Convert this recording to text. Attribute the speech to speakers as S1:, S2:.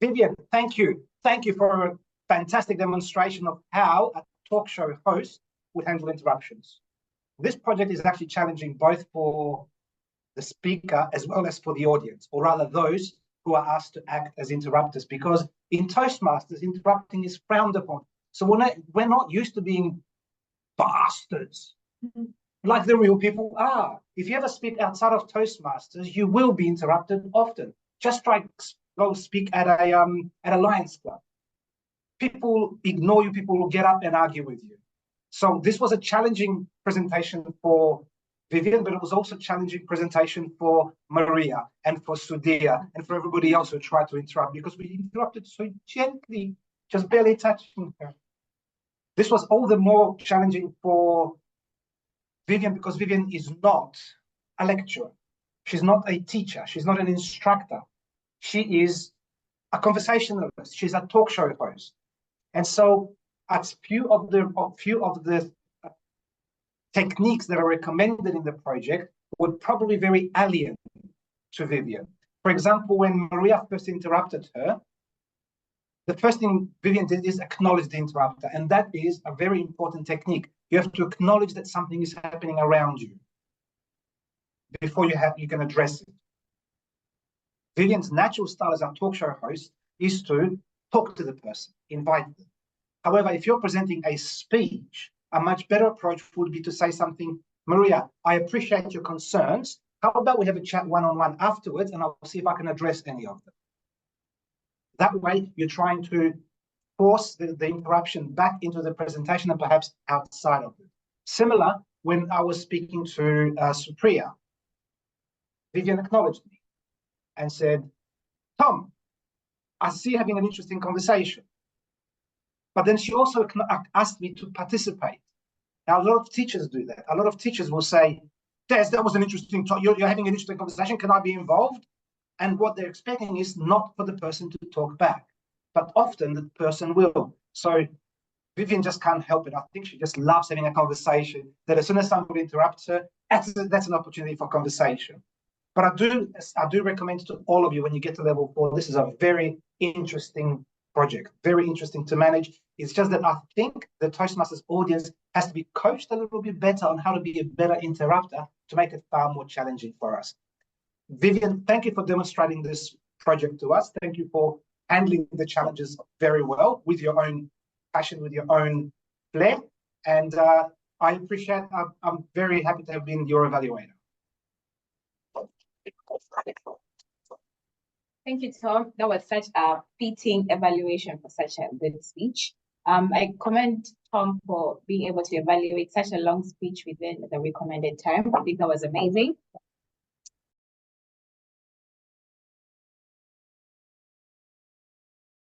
S1: Vivien, thank you. Thank you for a fantastic demonstration of how a talk show host would handle interruptions. This project is actually challenging both for the speaker as well as for the audience, or rather those who are asked to act as interrupters, because in Toastmasters, interrupting is frowned upon. So we're not used to being bastards like the real people are. If you ever speak outside of Toastmasters, you will be interrupted often. Just try go speak at a Lions Club. People ignore you, people will get up and argue with you. So this was a challenging presentation for Vivien, but it was also a challenging presentation for Maria and for Sudhir and for everybody else who tried to interrupt, because we interrupted so gently, just barely touching her. This was all the more challenging for Vivien because Vivien is not a lecturer. She's not a teacher. She's not an instructor. She is a conversationalist. She's a talk show host. And so a few of the techniques that are recommended in the project were probably very alien to Vivien. For example, when Maria first interrupted her, the first thing Vivien did is acknowledge the interrupter. And that is a very important technique. You have to acknowledge that something is happening around you before you can address it. Vivien's natural style as a talk show host is to talk to the person, invite them. However, if you're presenting a speech, a much better approach would be to say something, Maria, I appreciate your concerns. How about we have a chat one-on-one afterwards, and I'll see if I can address any of them. That way, you're trying to force the interruption back into the presentation and perhaps outside of it. Similar, when I was speaking to Supriya, Vivien acknowledged me and said, Tom, I see you having an interesting conversation. But then she also asked me to participate. Now, a lot of teachers do that. A lot of teachers will say, Des, that was an interesting talk. You're having an interesting conversation. Can I be involved? And what they're expecting is not for the person to talk back, but often the person will. So Vivien just can't help it. I think she just loves having a conversation, that as soon as somebody interrupts her, that's an opportunity for conversation. But I do recommend to all of you, when you get to level 4, this is a very interesting project, very interesting to manage. It's just that I think the Toastmasters audience has to be coached a little bit better on how to be a better interrupter to make it far more challenging for us. Vivien, thank you for demonstrating this project to us. Thank you for handling the challenges very well with your own passion, with your own flair. And I appreciate, I'm very happy to have been your evaluator.
S2: Thank you, Tom. That was such a fitting evaluation for such a good speech. I commend Tom for being able to evaluate such a long speech within the recommended time. I think that was amazing.